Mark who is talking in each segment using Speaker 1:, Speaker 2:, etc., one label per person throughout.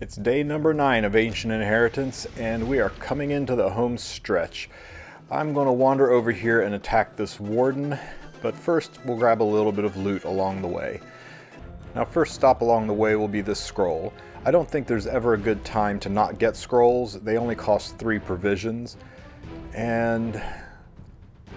Speaker 1: It's day number 9 of Ancient Inheritance, and we are coming into the home stretch. I'm going to wander over here and attack this Warden, but first we'll grab a little bit of loot along the way. Now, first stop along the way will be this scroll. I don't think there's ever a good time to not get scrolls. They only cost 3 provisions. And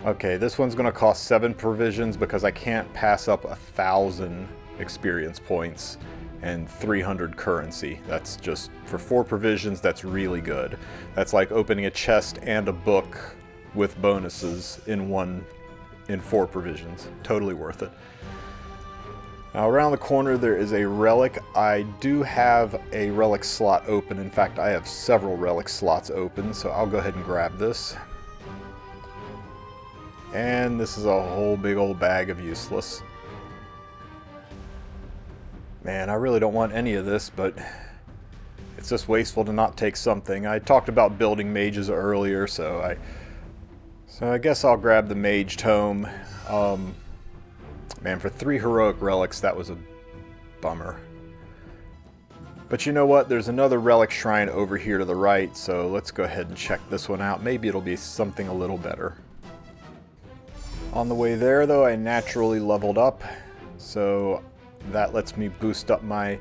Speaker 1: okay, this one's going to cost 7 provisions because I can't pass up 1,000 experience points and 300 currency. That's just, for 4 provisions, that's really good. That's like opening a chest and a book with bonuses in 4 provisions. Totally worth it. Now around the corner there is a relic. I do have a relic slot open. In fact, I have several relic slots open, so I'll go ahead and grab this. And this is a whole big old bag of useless. Man, I really don't want any of this, but it's just wasteful to not take something. I talked about building mages earlier, so I guess I'll grab the mage tome. Man, for 3 heroic relics, that was a bummer. But you know what? There's another relic shrine over here to the right, so let's go ahead and check this one out. Maybe it'll be something a little better. On the way there, though, I naturally leveled up, so that lets me boost up my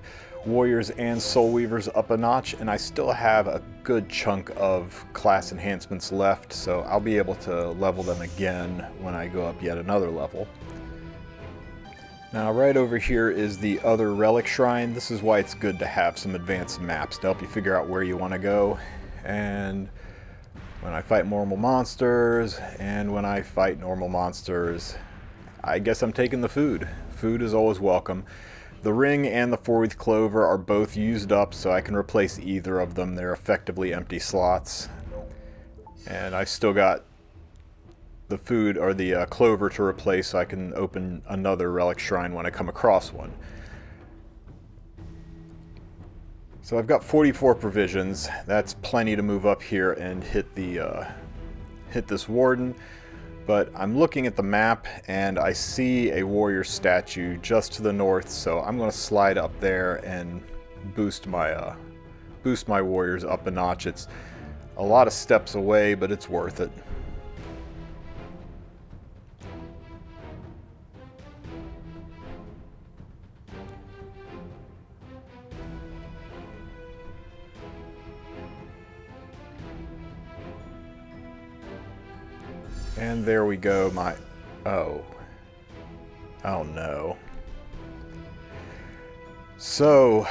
Speaker 1: warriors and soul weavers up a notch, and I still have a good chunk of class enhancements left, so I'll be able to level them again when I go up yet another level. Now right over here is the other relic shrine. This is why it's good to have some advanced maps to help you figure out where you want to go. And when I fight normal monsters, I guess I'm taking the food. Food is always welcome. The ring and the 4-wreath clover are both used up, so I can replace either of them. They're effectively empty slots. And I've still got the food or the clover to replace, so I can open another relic shrine when I come across one. So I've got 44 provisions. That's plenty to move up here and hit this Warden. But I'm looking at the map and I see a warrior statue just to the north, so I'm going to slide up there and boost my warriors up a notch. It's a lot of steps away, but it's worth it. And there we go, oh no. So,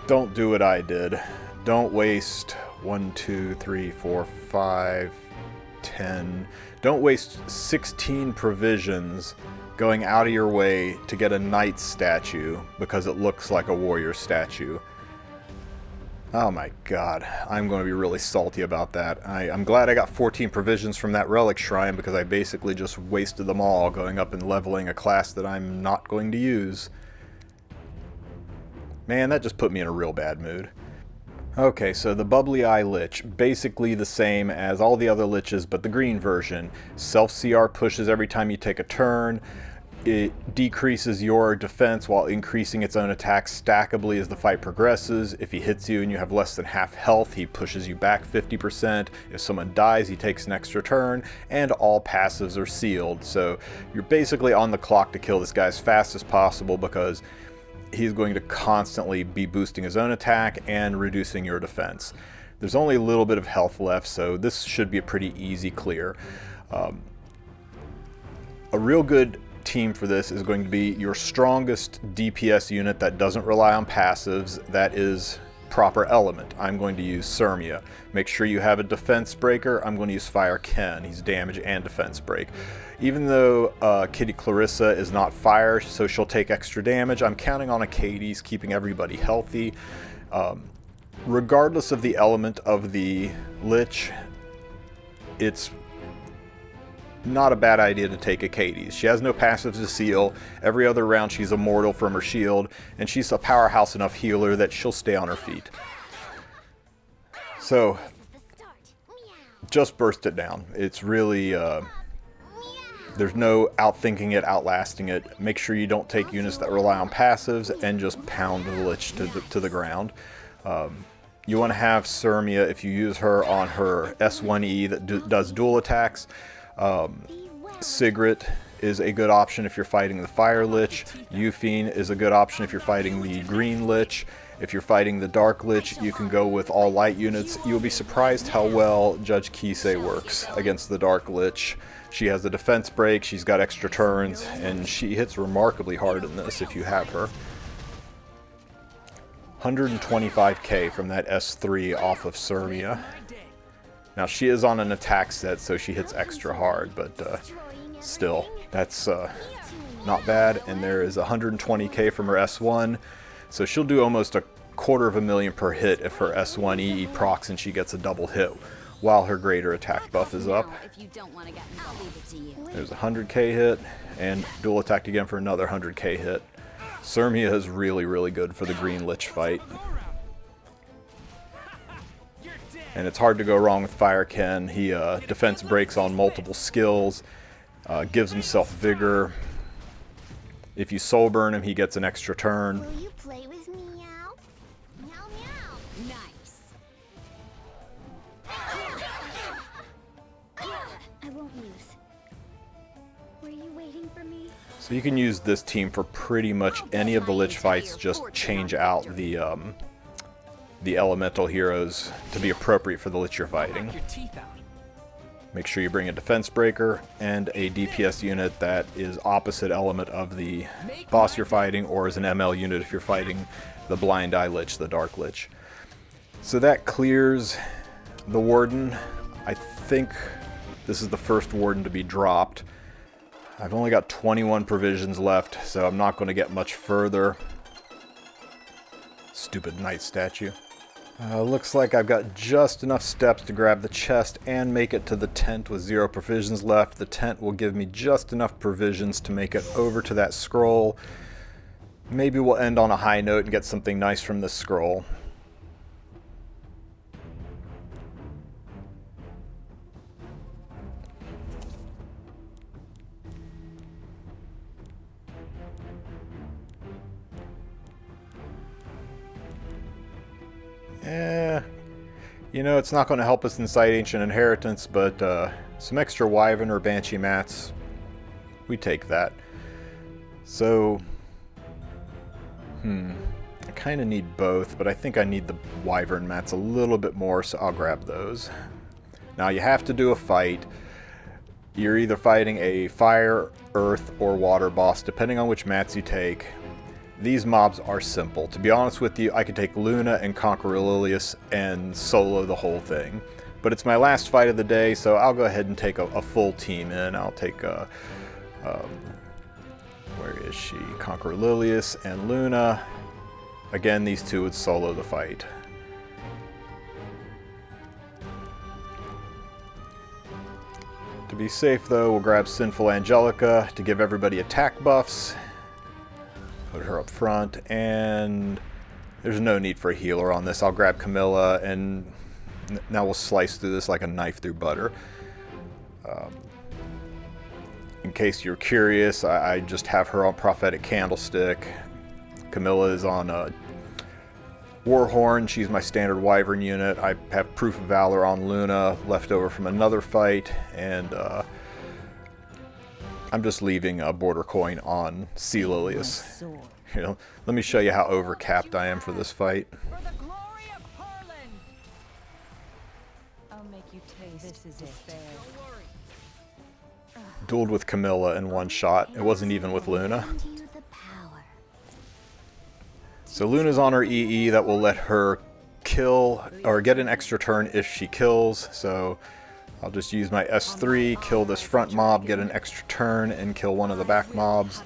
Speaker 1: don't do what I did. Don't waste 1, 2, 3, 4, 5, 10. Don't waste 16 provisions going out of your way to get a knight statue because it looks like a warrior statue. Oh my god, I'm going to be really salty about that. I'm glad I got 14 provisions from that relic shrine because I basically just wasted them all going up and leveling a class that I'm not going to use. Man, that just put me in a real bad mood. Okay, so the Bubbly Eye Lich, basically the same as all the other Liches, but the green version. Self-CR pushes every time you take a turn. It decreases your defense while increasing its own attack stackably as the fight progresses. If he hits you and you have less than half health, he pushes you back 50%. If someone dies, he takes an extra turn, and all passives are sealed. So you're basically on the clock to kill this guy as fast as possible because he's going to constantly be boosting his own attack and reducing your defense. There's only a little bit of health left, so this should be a pretty easy clear. A real good team for this is going to be your strongest DPS unit that doesn't rely on passives, that is proper element. I'm going to use Sirmia. Make sure you have a defense breaker. I'm going to use Fire Ken. He's damage and defense break. Even though Kitty Clarissa is not fire, so she'll take extra damage, I'm counting on Acades keeping everybody healthy. Regardless of the element of the Lich, it's not a bad idea to take Acades. She has no passives to seal. Every other round she's immortal from her shield, and she's a powerhouse enough healer that she'll stay on her feet. So, just burst it down. It's really, There's no outthinking it, outlasting it. Make sure you don't take units that rely on passives and just pound the Lich to the ground. You want to have Sirmia, if you use her on her S1E that does dual attacks. Sigrid is a good option if you're fighting the Fire Lich. Yufine is a good option if you're fighting the Green Lich. If you're fighting the Dark Lich, you can go with all light units. You'll be surprised how well Judge Kisei works against the Dark Lich. She has a defense break, she's got extra turns, and she hits remarkably hard in this if you have her. 125k from that S3 off of Sirmia. Now she is on an attack set, so she hits extra hard, but still, that's not bad. And there is 120k from her S1, so she'll do almost 250,000 per hit if her S1 EE procs and she gets a double hit while her greater attack buff is up. There's a 100k hit, and dual attacked again for another 100k hit. Sirmia is really, really good for the Green Lich fight. And it's hard to go wrong with Fire Ken. He defense breaks on multiple skills, gives himself vigor. If you soul burn him, he gets an extra turn.
Speaker 2: Will you play with me, Meow? Meow, meow. Nice. I won't lose. Were you waiting for me?
Speaker 1: So you can use this team for pretty much any of the Lich fights. Just change out the elemental heroes to be appropriate for the Lich you're fighting. Make sure you bring a defense breaker and a DPS unit that is opposite element of the boss you're fighting, or as an ML unit if you're fighting the Blind Eye Lich, the Dark Lich. So that clears the Warden. I think this is the first Warden to be dropped. I've only got 21 provisions left, so I'm not going to get much further. Stupid knight statue. Looks like I've got just enough steps to grab the chest and make it to the tent with 0 provisions left. The tent will give me just enough provisions to make it over to that scroll. Maybe we'll end on a high note and get something nice from this scroll. You know, it's not going to help us incite Ancient Inheritance, but some extra Wyvern or Banshee mats, we take that. So, I kind of need both, but I think I need the Wyvern mats a little bit more, so I'll grab those. Now, you have to do a fight. You're either fighting a fire, earth, or water boss, depending on which mats you take. These mobs are simple. To be honest with you, I could take Luna and Conquer Lilius and solo the whole thing. But it's my last fight of the day, so I'll go ahead and take a full team in. I'll take, where is she? Conquer Lilius and Luna. Again, these two would solo the fight. To be safe, though, we'll grab Sinful Angelica to give everybody attack buffs. Put her up front, and there's no need for a healer on this. I'll grab Camilla, and now we'll slice through this like a knife through butter. In case you're curious, I just have her on Prophetic Candlestick. Camilla is on Warhorn. She's my standard Wyvern unit. I have Proof of Valor on Luna, left over from another fight, and I'm just leaving a Border Coin on Sea Lilius. You know, let me show you how overcapped I am for this fight.
Speaker 3: For the glory of Harlan. I'll make you taste despair.
Speaker 1: Dueled with Camilla in one shot. It wasn't even with Luna. So Luna's on her EE that will let her kill or get an extra turn if she kills. So I'll just use my S3, kill this front mob, get an extra turn, and kill one of the back mobs.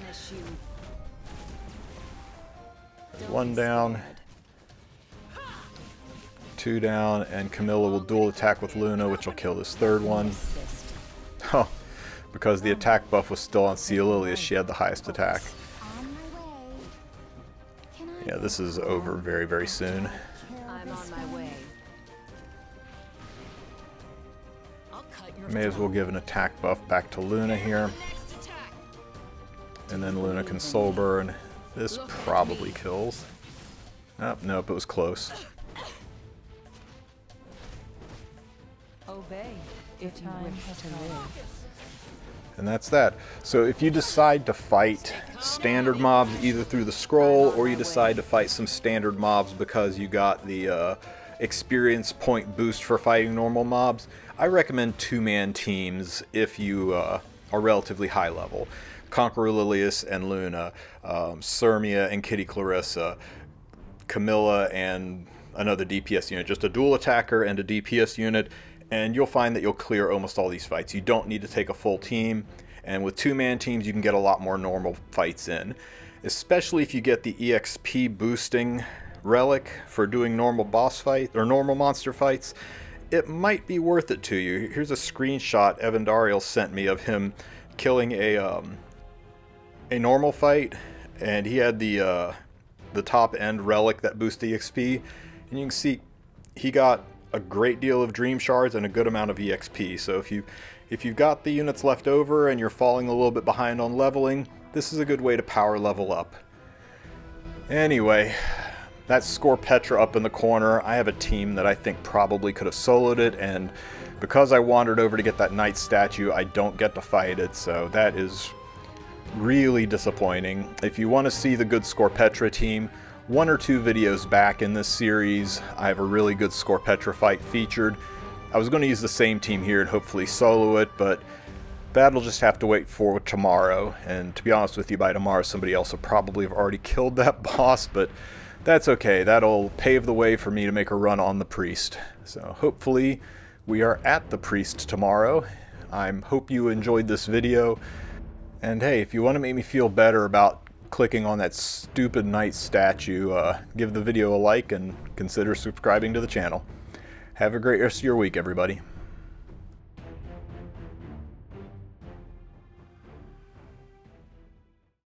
Speaker 1: One down, 2 down, and Camilla will dual attack with Luna, which will kill this third one. Oh, because the attack buff was still on Sea Lilius, she had the highest attack. Yeah, this is over very, very soon.
Speaker 3: I'm on my way.
Speaker 1: May as well give an attack buff back to Luna here. And then Luna can soul burn. This probably kills. Oh, nope, it was close.
Speaker 3: Obey if you wish to live.
Speaker 1: And that's that. So if you decide to fight standard mobs either through the scroll, or you decide to fight some standard mobs because you got the experience point boost for fighting normal mobs, I recommend two-man teams if you are relatively high level. Conqueror Lilius and Luna, Sirmia and Kitty Clarissa, Camilla and another DPS unit, just a dual attacker and a DPS unit, and you'll find that you'll clear almost all these fights. You don't need to take a full team, and with two-man teams you can get a lot more normal fights in, especially if you get the EXP boosting relic for doing normal boss fight or normal monster fights. It might be worth it to you. Here's a screenshot Evandariel sent me of him killing a normal fight, and he had the top end relic that boosts the EXP, and you can see he got a great deal of dream shards and a good amount of EXP. So if you've got the units left over and you're falling a little bit behind on leveling, this is a good way to power level up. Anyway, that's Score Petra up in the corner. I have a team that I think probably could have soloed it, and because I wandered over to get that knight statue, I don't get to fight it, so that is really disappointing. If you want to see the good Score Petra team, one or two videos back in this series, I have a really good Score Petra fight featured. I was going to use the same team here and hopefully solo it, but that'll just have to wait for tomorrow. And to be honest with you, by tomorrow somebody else will probably have already killed that boss, but that's okay. That'll pave the way for me to make a run on the priest. So hopefully we are at the priest tomorrow. I hope you enjoyed this video. And hey, if you want to make me feel better about clicking on that stupid knight statue, give the video a like and consider subscribing to the channel. Have a great rest of your week, everybody.